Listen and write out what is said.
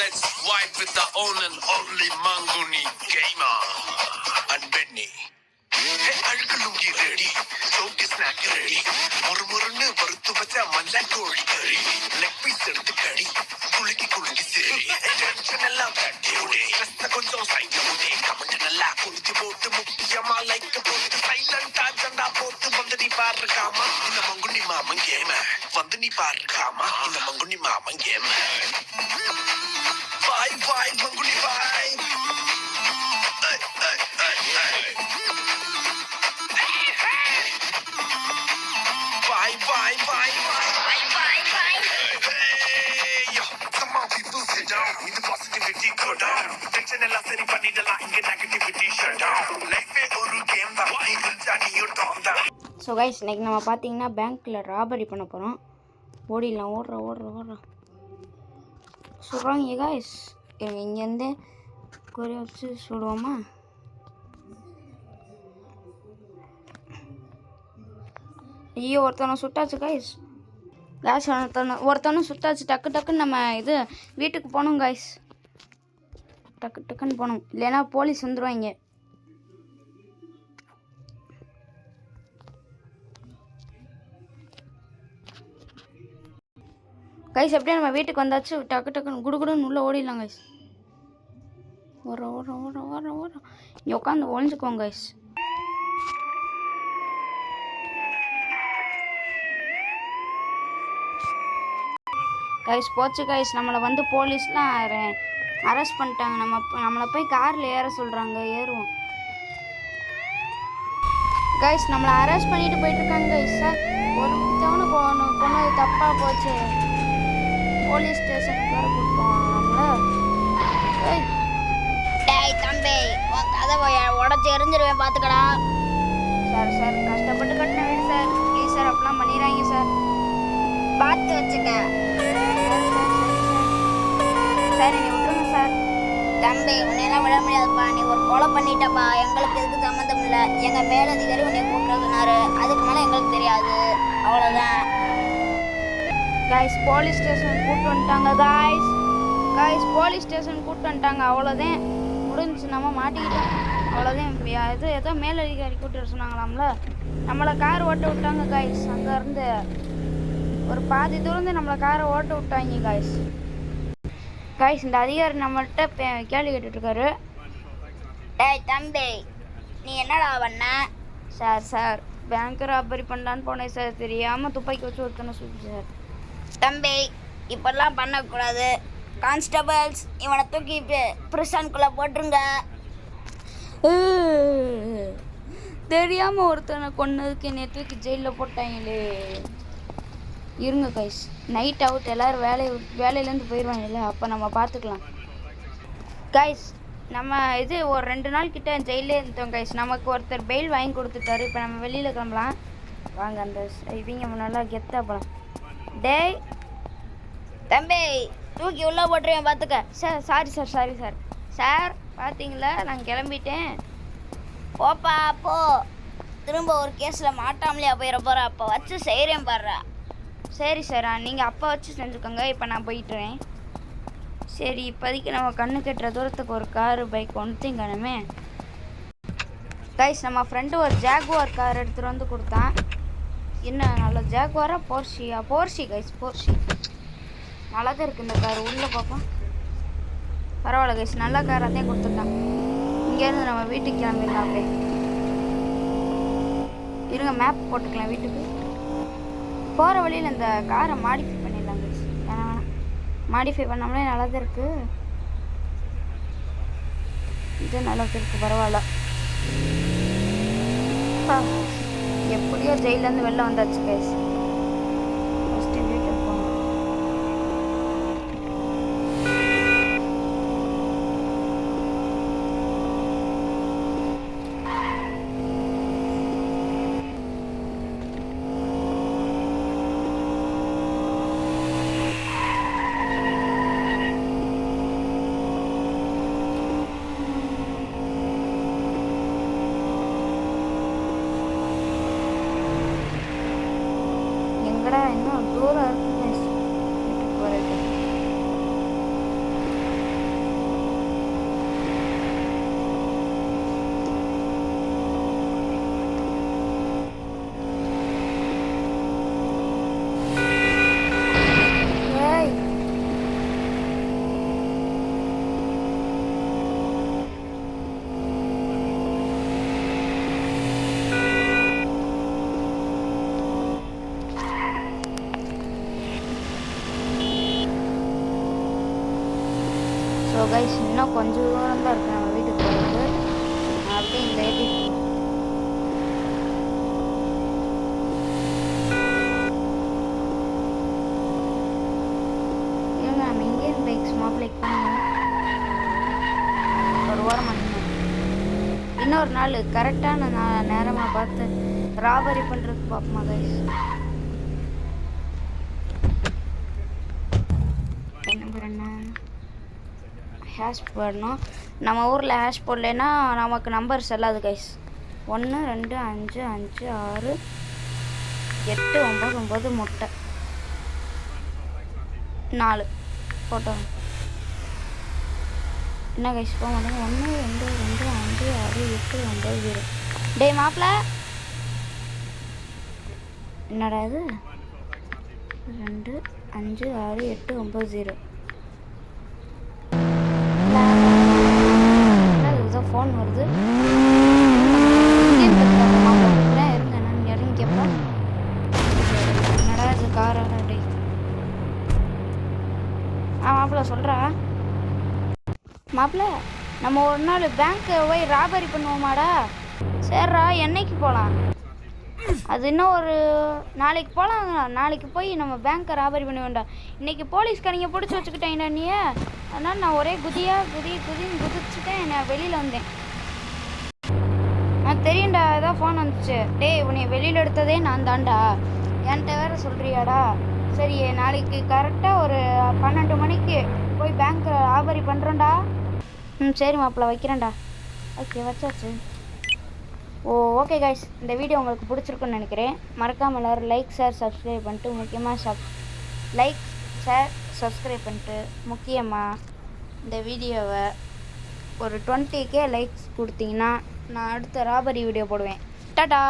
let's vibe with the one and only Manguni Gamer and Benny. அழுக்கலுங்கி ready, சோட்டி snack ready, முறுமுறுன்னு வறுத்து வச்ச மஞ்சள் கோழி கறி, லெக் பீஸ் எடுத்து கடி, குலுக்கி சரி, டென்ஷன் எல்லாம் தட்டி விடு, கொஞ்சம் சைக்க விடு, கமெண்ட் நல்லா குளிச்சு போட்டு முக்கியமா லைக் போட்டு சைலண்டா ஜண்டா போட்டு வந்து நீ பாரு காமா இந்த மங்குனி மாமன் கேம, வந்து நீ பாரு காமா இந்த மங்குனி மாமன் கேம. பாய் பாய் மங்குனி பாய். Bye, bye, bye, bye, bye, bye, bye. Hey, yo, come on, people, sit down. With the positivity, go down. Tension ella seri pannidala, inga negativity shut down. Life e oru game da, nee irja neeyo down da. So guys, இன்னைக்கு நம்ம பாத்தீங்கன்னா பேங்க்ல robbery பண்ண போறோம். ஓடிடலாம், ஓடுறோம். சொல்றாங்க guys, இங்க இருந்து குறி வச்சு சுடுவோமா? ஐயோ, ஒருத்தனை சுட்டாச்சு கைஸ். ஒருத்தனும் சுட்டாச்சு. டக்குன்னு நம்ம இது வீட்டுக்கு போகணும் கைஸ். டக்குன்னு போகணும், இல்லைன்னா போலீஸ் வந்துடுவாங்க. கைஸ் எப்படியே நம்ம வீட்டுக்கு வந்தாச்சு. டக்குன்னு குடுகுடுன்னு உள்ளே ஓடிடலாம் கைஸ். ஓடுறோம். இங்கே உட்காந்து ஒழிஞ்சுக்குவோம் கைஸ். கைஸ் போச்சு கைஸ், நம்மளை வந்து போலீஸ்லாம் அரெஸ்ட் பண்ணிட்டாங்க. நம்மளை போய் காரில் ஏற சொல்கிறாங்க. ஏறுவோம் கைஸ். நம்மளை அரெஸ்ட் பண்ணிட்டு போயிட்டுருக்காங்க கைஸ். சார் ஒரு தவணை பொண்ணு தப்பாக போச்சு, போலீஸ் ஸ்டேஷனுக்கு வேறு கூப்பிட்டு போவாங்க நம்மள. டேய் தம்பி, கதை உடச்சி எரிஞ்சிருவேன் பார்த்துக்கடா. சார் கஷ்டப்பட்டு கட்டின வீடு சார், ப்ளீஸ் சார் அப்படிலாம் பண்ணிடுறாங்க சார், பார்த்து வச்சுக்க சார். என்னை விட்டுருங்க சார். தம்பி உன்னையெல்லாம் விட முடியாதுப்பா, நீ ஒரு கொலை பண்ணிட்டப்பா, எங்களுக்கு இதுக்கு சம்மந்தம் இல்லை. எங்கள் மேலதிகாரி உன்னை கூப்பிட்றதுனாரு, அதுக்கு மேலே எங்களுக்கு தெரியாது, அவ்வளோதான். கைஸ் போலீஸ் ஸ்டேஷன் கூப்பிட்டு வந்துட்டாங்க கைஸ் போலீஸ் ஸ்டேஷன் கூப்பிட்டு வந்துட்டாங்க. அவ்வளோதான், முடிஞ்சிச்சு, நம்ம மாட்டிக்கிட்டோம். அவ்வளோதான். ஏதோ மேலதிகாரி கூப்பிட்டு சொன்னாங்களாம்ல, நம்மளை கார் ஓட்ட விட்டாங்க கைஸ். அங்கேருந்து ஒரு பாதி தூரம் நம்மளை காரை ஓட்ட விட்டாங்க கைஸ். இந்த அதிகாரி நம்மள்கிட்ட கேள்வி கேட்டுட்ருக்காரு. டேய் தம்பி, நீ என்னடா பண்ண? சார் பேங்க் ராபரி பண்ணலான்னு போனேன் சார், தெரியாமல் துப்பாக்கி வச்சு ஒருத்தனை சுற்றி சார். தம்பி இப்பெல்லாம் பண்ணக்கூடாது, கான்ஸ்டபிள்ஸ் இவனை தூக்கி பிரிசனுக்குள்ளே போட்டுருங்க. தெரியாமல் ஒருத்தனை கொன்னதுக்கு என்னை தூக்கி ஜெயிலில் போட்டாங்களே. இருங்க கைஸ், நைட் அவுட், எல்லோரும் வேலையிலேருந்து போயிடுவாங்கல்ல, அப்போ நம்ம பார்த்துக்கலாம் கைஸ். நம்ம ஒரு 2 நாள் கிட்ட ஜெயிலே இருந்தோம் கைஸ். நமக்கு ஒருத்தர் பெயில் வாங்கி கொடுத்துட்டாரு. இப்போ நம்ம வெளியில் கிளம்பலாம் வாங்க. அந்த இவங்க நல்லா கெத்தாக போகலாம். டேய் தம்பி, தூக்கி உள்ளே போட்டுருவேன் பார்த்துக்க. சாரி சார் பார்த்தீங்களா, நான் கிளம்பிட்டேன். போப்பா போ, திரும்ப ஒரு கேஸில் மாட்டாமலையா போயிட போகிறா, அப்போ வச்சு செய்கிறேன் பாடுறா. சரி சார், நீங்கள் அப்போ வச்சு செஞ்சுக்கோங்க, இப்போ நான் போயிட்டுறேன். சரி, இப்போதைக்கு நம்ம கண்ணு கட்டுற தூரத்துக்கு ஒரு காரு பைக் ஒன்றுத்தையும் காணுமே கைஸ். நம்ம ஃப்ரெண்டு ஒரு ஜாகுவார் கார் எடுத்துகிட்டு வந்து கொடுத்தான். என்ன நல்ல ஜாகுவாரா போர்ஷி கைஸ், போர்ஷி நல்லா தான் இருக்குது இந்த கார். உள்ளே பார்ப்போம், பரவாயில்ல கைஸ், நல்ல காராக தான் கொடுத்துட்டான். இங்கேருந்து நம்ம வீட்டுக்கு கிளம்பிடலாம். அப்படியே இருங்க, மேப் போட்டுக்கலாம். வீட்டுக்கு போகிற வழியில் இந்த காரை மாடிஃபை பண்ணிடலாம் கைஸ். ஏன்னா மாடிஃபை பண்ணாமலே நல்லா தான் இருக்குது. இது நல்லா தான் இருக்குது, பரவாயில்ல. எப்படியோ ஜெயிலேருந்து வெளில வந்தாச்சு கைஸ். ஃபஸ்ட்டு வீட்டுக்கு போகணும். கைஸ் இன்னும் கொஞ்சம் தூரம் தான் இருக்கு நம்ம வீட்டுக்கு போகிறது. அப்படியே இந்த ஏற்றிட்டு இல்லைங்க நம்ம இந்தியன் பைக்ஸ் மாப்பிளைக்கு பண்ணுவோம். ஒரு வாரம் இன்னொரு நாள் கரெக்டான நேரமாக பார்த்து ராபரி பண்ணுறதுக்கு பார்ப்போமா கைஸ். நம்பர் என்ன ஹேஷ் போடணும். நம்ம ஊரில் ஹேஷ் போடலைன்னா நமக்கு நம்பர் செல்லாது கைஸ். 1 2 5 5 6 8 9 9 முட்டை 4 போட்டோ என்ன கைஸ் போக மாட்டேங்க. 1 2 2 5 6 8 9 0. டேய் மாப்பிள்ள என்னடா இது 2 5 6 8 9 0. ஃபோன் வருது. இருங்க நான் இறங்கி கேட்போம். என்னடா இது காராடா டே. மாப்பிள்ள சொல்கிறா மாப்பிள்ள நம்ம ஒரு நாள் பேங்க்கு போய் ராபரி பண்ணுவோமாடா. சரிடா என்னைக்கு போகலாம்? அது இன்னும் ஒரு நாளைக்கு போகலாம். நாளைக்கு போய் நம்ம பேங்க்கை ராபரி பண்ண வேண்டாம். இன்றைக்கி போலீஸ்காரங்க பிடிச்சி வச்சுக்கிட்டேன் நீ. அதனால் நான் ஒரே குதின்னு குதிச்சுட்டேன். நான் வெளியில் வந்தேன். நான் தெரியும்டா ஏதாவது ஃபோன் வந்துச்சு. டேய் உன்னை வெளியில் எடுத்ததே நான் தான்டா. என்கிட்ட வேறு சொல்கிறியாடா. சரி நாளைக்கு கரெக்டாக ஒரு 12 மணிக்கு போய் பேங்க்கை ராபரி பண்ணுறோண்டா. சரி மாப்பிள்ள வைக்கிறேன்டா. ஓகே வச்சாச்சு. ஓகே கைஸ் இந்த வீடியோ உங்களுக்கு பிடிச்சிருக்குன்னு நினைக்கிறேன். மறக்காமல் எல்லோரும் லைக் ஷேர் சப்ஸ்கிரைப் பண்ணிட்டு முக்கியமாக லைக் ஷேர் சப்ஸ்கிரைப் பண்ணிட்டு முக்கியமாக இந்த வீடியோவை ஒரு 20K லைக்ஸ் கொடுத்தீங்கன்னா நான் அடுத்த ராபரி வீடியோ போடுவேன். டாடா.